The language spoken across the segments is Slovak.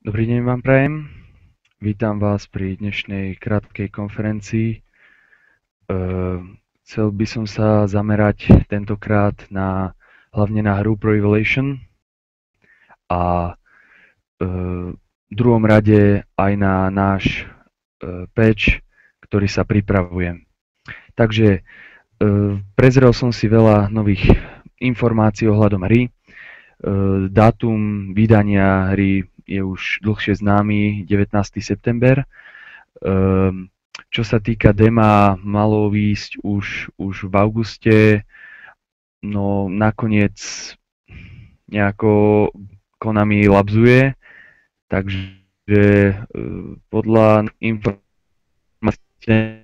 Dobrý deň vám prajem. Vítam vás pri dnešnej krátkej konferencii. Chcel by som sa zamerať tentokrát hlavne na hru Pro Evolution a v druhom rade aj na náš patch, ktorý sa pripravuje. Takže prezrel som si veľa nových informácií ohľadom hry. Dátum vydania hry je už dlhšie známy, 19. september. Čo sa týka dema, malo výjsť už v auguste, no nakoniec nejako Konami labzuje, takže podľa informácií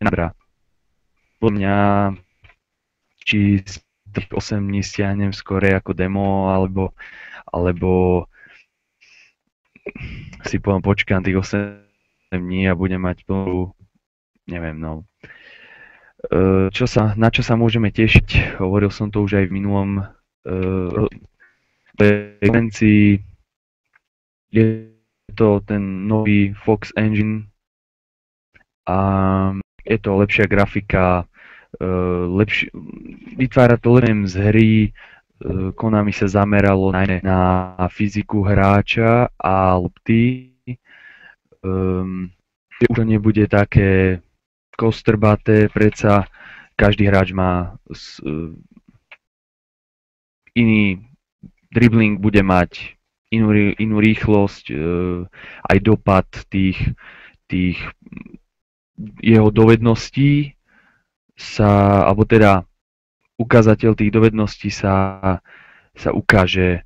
nabrá. Podľa mňa, či z tých 8 dní stiahnem skôr ako demo, alebo si počkám tých 8 dní a budem mať plnú, neviem, no. Na čo sa môžeme tešiť, hovoril som to už aj v minulom konferencii, je to ten nový Fox Engine a je to lepšia grafika, vytvára to len z hry. Konami sa zameralo najmä na fyziku hráča a lopty. Už to nebude také kostrbaté, predsa každý hráč má iný dribbling, bude mať inú rýchlosť, aj dopad tých jeho dovedností alebo teda ukazateľ tých dovedností sa ukáže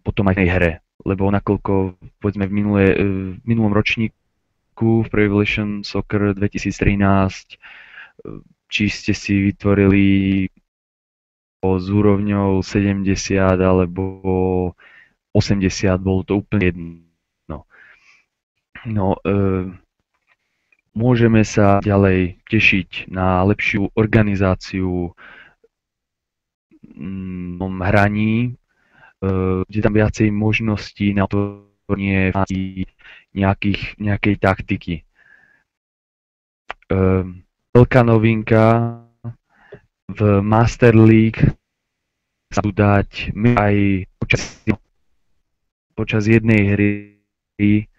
potom aj v tej hre. Lebo nakoľko, povedzme, v minulom ročníku v Pro Evolution Soccer 2013, či ste si vytvorili s úrovňou 70 alebo 80, bolo to úplne jedno. No, môžeme sa ďalej tešiť na lepšiu organizáciu hraní, kde tam viacej možností na otvorenie nejakej taktiky. Veľká novinka v Master League sa budú dať aj počas jednej hry,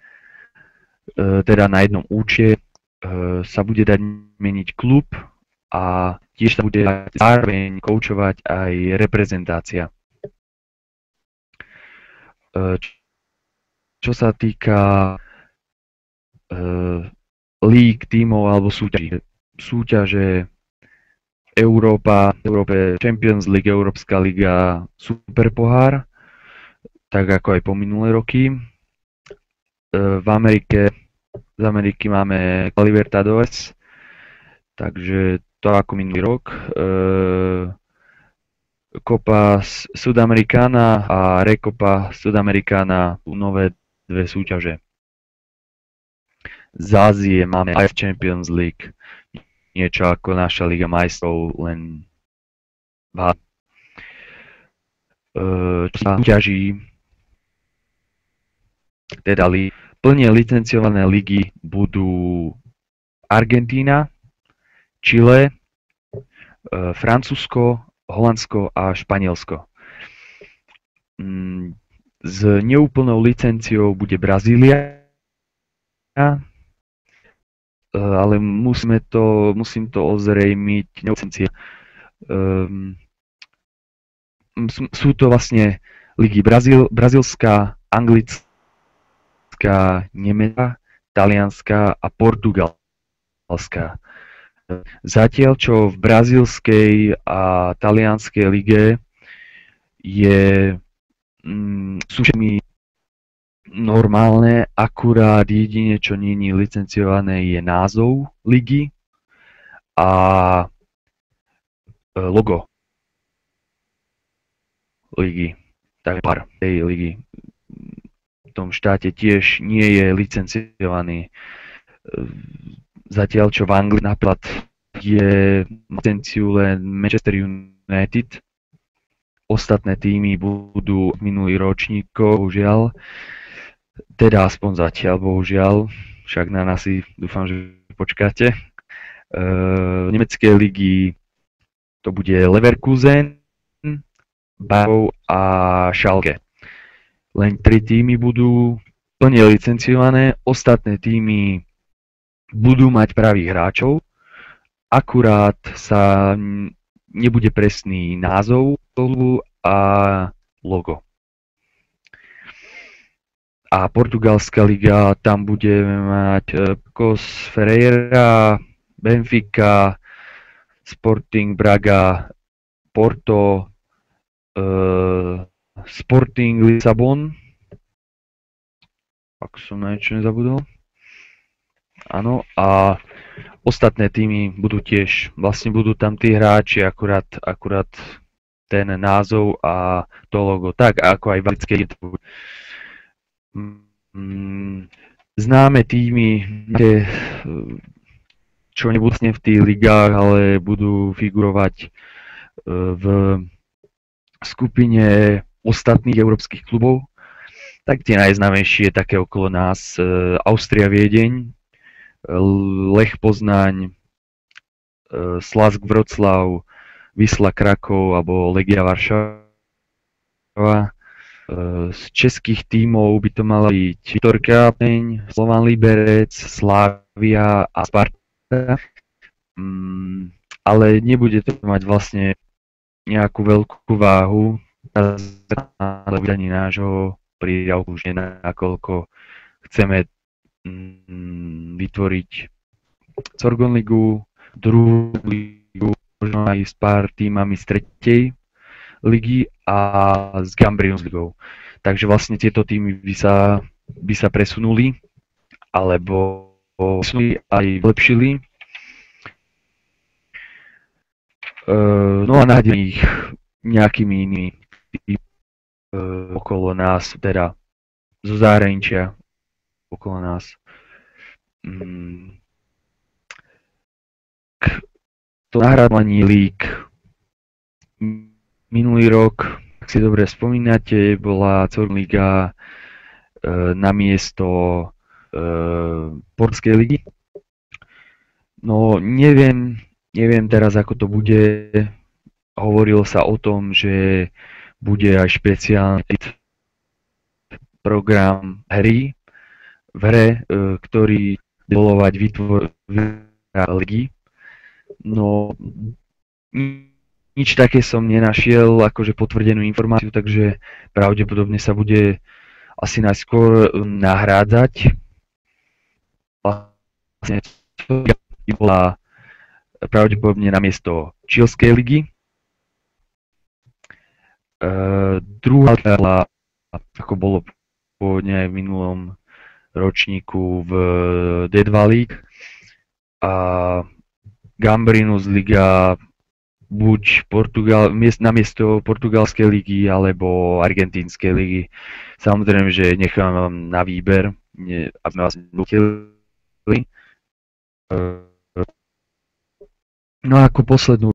teda na jednom účte, sa bude dať meniť klub a tiež sa bude zároveň koučovať aj reprezentácia. Čo sa týka líg, tímov alebo súťaže Európe, Champions League, Európska liga, Superpohár, tak ako aj po minulé roky. Z Ameriky máme Libertadores, takže to ako minulý rok. Copa Sudamericana a Recopa Sudamericana sú nové dve súťaže. Z Ázie máme aj Champions League, niečo ako naša Liga majstrov, len čo sa súťaží, teda plne licenciované ligy budú Argentína, Chile, Francúzsko, Holandsko a Španielsko. S neúplnou licenciou bude Brazília, ale musím to ozrejmiť, licencia. Sú to vlastne ligy brazílska, anglická, nemecká, talianska a portugalská. Zatiaľ, čo v brazílskej a talianskej lige sú všetky normálne, akurát jedine, čo nie je licenciované, je názov ligy a logo ligy. Tak pár tej ligy v tom štáte tiež nie je licenciovaný. Zatiaľ, čo v Anglii napríklad je licenciu len Manchester United ostatné týmy budú minulý ročníkov, bohužiaľ, teda aspoň zatiaľ, bohužiaľ, však na nás si dúfam, že počkáte. Nemecké ligy to bude Leverkusen, Bayern a Schalke. Len 3 týmy budú plne licenciované, ostatné týmy budú mať pravých hráčov, akurát sa nebude presný názov klubu a logo. A portugalská liga, tam budeme mať Cos Ferreira, Benfica, Sporting Braga, Porto, Sporting Lisabon, ak som na niečo nezabudol. Áno, a ostatné týmy budú tiež, vlastne budú tam tí hráči, akurát ten názov a to logo, tak ako aj v anglickej známe týmy, čo nebudú vlastne v tých ligách, ale budú figurovať v skupine ostatných európskych klubov. Tak tie najznámejšie také okolo nás Austria Viedeň, Lech Poznaň, Slask Wroclaw, Wisla Krakov alebo Legia Varšava. Z českých tímov by to mala byť Viktorka Plzeň, Slovan Liberec, Slavia a Sparta. Ale nebude to mať vlastne nejakú veľkú váhu na vydaní nášho prídavku, už nakoľko chceme vytvoriť Sorgon ligu, druhú ligu, možno aj s pár týmami z tretej ligy a s Gambrinus ligou. Takže vlastne tieto týmy by sa presunuli alebo aj vylepšili. No a nájdeme ich nejakými inými okolo nás, teda zo zahraničia okolo nás. To nahrávanie líg minulý rok, ak si dobre spomínate, bola Sorgon liga namiesto portskej ligy. No neviem teraz, ako to bude. Hovorilo sa o tom, že bude aj špeciálny program hry v hre, ktorý dovolovať vytvoriť ligy. No nič také som nenašiel, akože potvrdenú informáciu, takže pravdepodobne sa bude asi najskôr nahrádzať. Vlastne bola pravdepodobne namiesto Čilskej ligy. Druhá bola, ako bolo pôvodne aj v minulom ročníku, v D2 League. A Gambrinus liga buď namiesto portugalskej ligy alebo argentínskej ligy. Samozrejme, že nechám vám na výber, aby sme vás nutili. No a ako poslednú